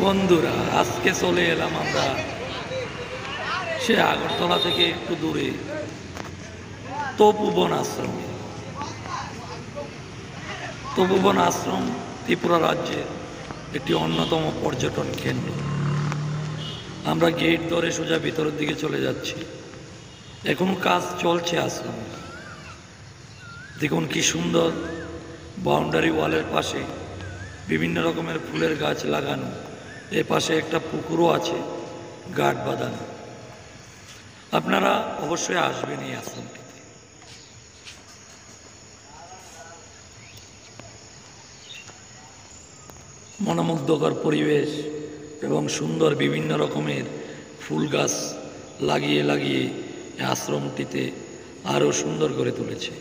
বন্ধুরা, আজকে চলে এলাম আমরা সে আগরতলা থেকে একটু দূরে তপোবন আশ্রমে। তপোবন আশ্রম ত্রিপুরা রাজ্যের একটি অন্যতম পর্যটন কেন্দ্র। আমরা গেট ধরে সোজা ভিতরের দিকে চলে যাচ্ছি। এখনো কাজ চলছে আশ্রমে। দেখুন কি সুন্দর, বাউন্ডারি ওয়ালের পাশে বিভিন্ন রকমের ফুলের গাছ লাগানো। এ পাশে একটা পুকুরও আছে, গার্ড বাঁধানো। আপনারা অবশ্যই আসবেন এই আশ্রমটিতে। মনোমুগ্ধকর পরিবেশ এবং সুন্দর বিভিন্ন রকমের ফুল গাছ লাগিয়ে লাগিয়ে এই আশ্রমটিতে আরও সুন্দর করে তুলেছে।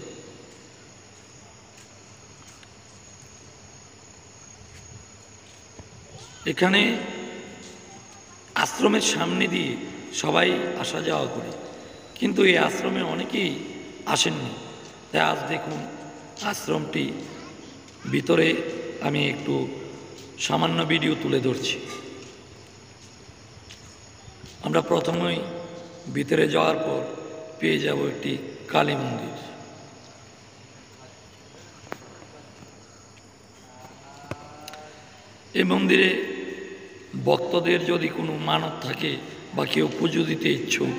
এখানে আশ্রমের সামনে দিয়ে সবাই আসা যাওয়া করে, কিন্তু এই আশ্রমে অনেকেই আসেননি। তাই আজ দেখুন আশ্রমটি ভিতরে আমি একটু সামান্য ভিডিও তুলে ধরছি। আমরা প্রথমেই ভিতরে যাওয়ার পর পেয়ে যাব একটি কালী মন্দির। এই মন্দিরে ভক্তদের যদি কোনো মানত থাকে বা কেউ পুজো দিতে ইচ্ছুক,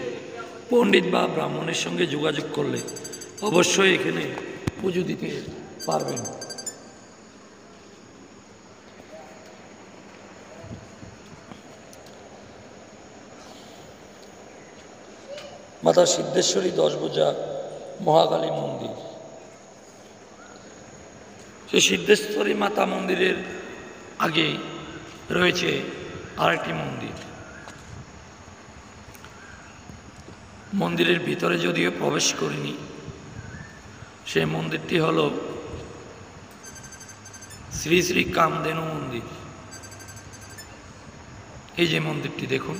পণ্ডিত বা ব্রাহ্মণের সঙ্গে যোগাযোগ করলে অবশ্যই এখানে পুজো দিতে পারবেন। মাতা সিদ্ধেশ্বরী দশভুজা মহাকালী মন্দির। সেই সিদ্ধেশ্বরী মাতা মন্দিরের আগে রয়েছে আরেকটি মন্দির। মন্দিরের ভিতরে যদিও প্রবেশ করিনি, সেই মন্দিরটি হল শ্রী শ্রী কামধেনু মন্দির। এই যে মন্দিরটি দেখুন,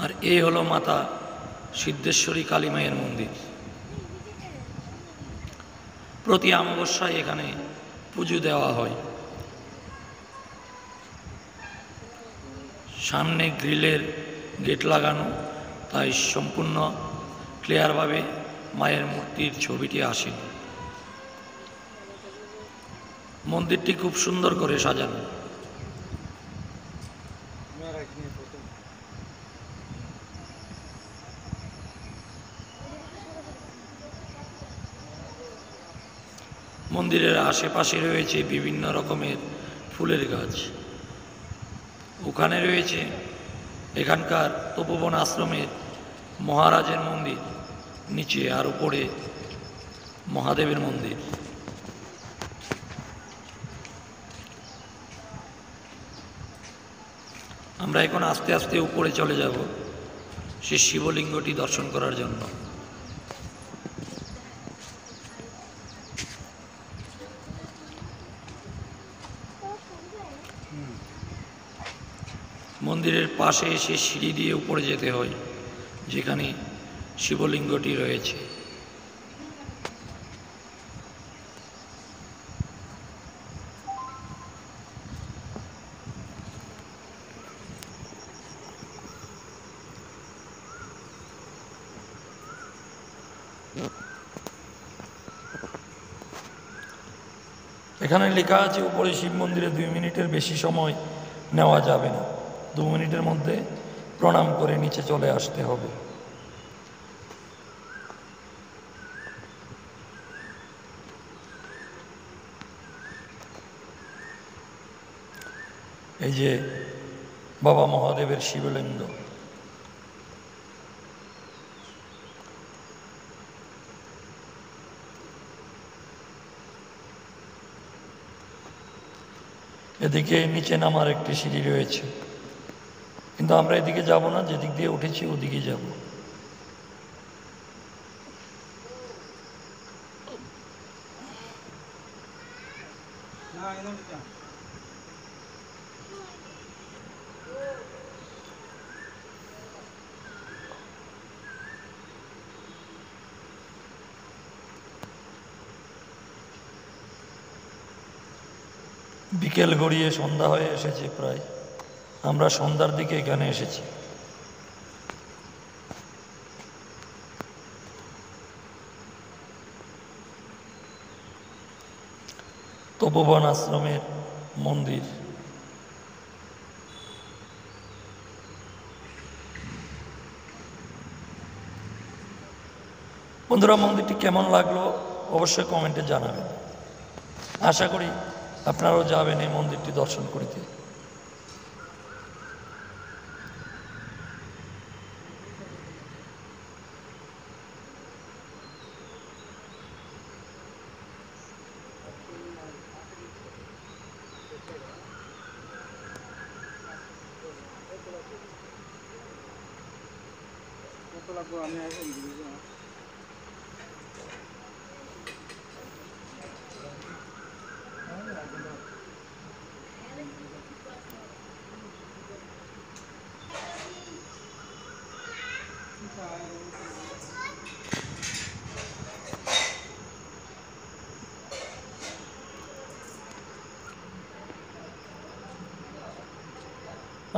আর এই হলো মাতা সিদ্ধেশ্বরী কালী মায়ের মন্দির। প্রতি অমাবস্যায় এখানে পুজো দেওয়া হয়। সামনে গ্রিলের গেট লাগানো, তাই সম্পূর্ণ ক্লিয়ারভাবে মায়ের মূর্তির ছবিটি আসে। মন্দিরটি খুব সুন্দর করে সাজানো। মন্দিরের আশেপাশে রয়েছে বিভিন্ন রকমের ফুলের গাছ। ওখানে রয়েছে এখানকার তপোবন আশ্রমের মহারাজের মন্দির, নিচে আর উপরে মহাদেবের মন্দির। আমরা এখন আস্তে আস্তে উপরে চলে যাব সে শিবলিঙ্গটি দর্শন করার জন্য। মন্দিরের পাশে এসে সিঁড়ি দিয়ে উপরে যেতে হয়, যেখানে শিবলিঙ্গটি রয়েছে। এখানে লেখা আছে উপরে শিব মন্দিরে 2 মিনিটের বেশি সময় নেওয়া যাবে না। 2 মিনিটের মধ্যে প্রণাম করে নিচে চলে আসতে হবে। এই যে বাবা মহাদেবের শিবলিঙ্গ। এদিকে নিচে নামার একটি সিঁড়ি রয়েছে, কিন্তু আমরা এদিকে যাব না, যেদিক দিয়ে উঠেছি ওদিকে যাব। বিকেল গড়িয়ে সন্ধ্যা হয়ে এসেছে প্রায়। আমরা সন্ধ্যার দিকে এখানে এসেছি। তপোবন আশ্রমের মন্দির। বন্ধুরা, মন্দিরটি কেমন লাগলো অবশ্যই কমেন্টে জানাবেন। আশা করি আপনারাও যাবেন এই মন্দিরটি দর্শন করিতে।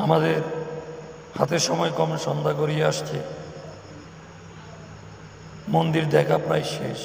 আমাদের হাতে সময় কম, সন্ধ্যা গড়িয়ে আসছে, মন্দির দেখা প্রায় শেষ।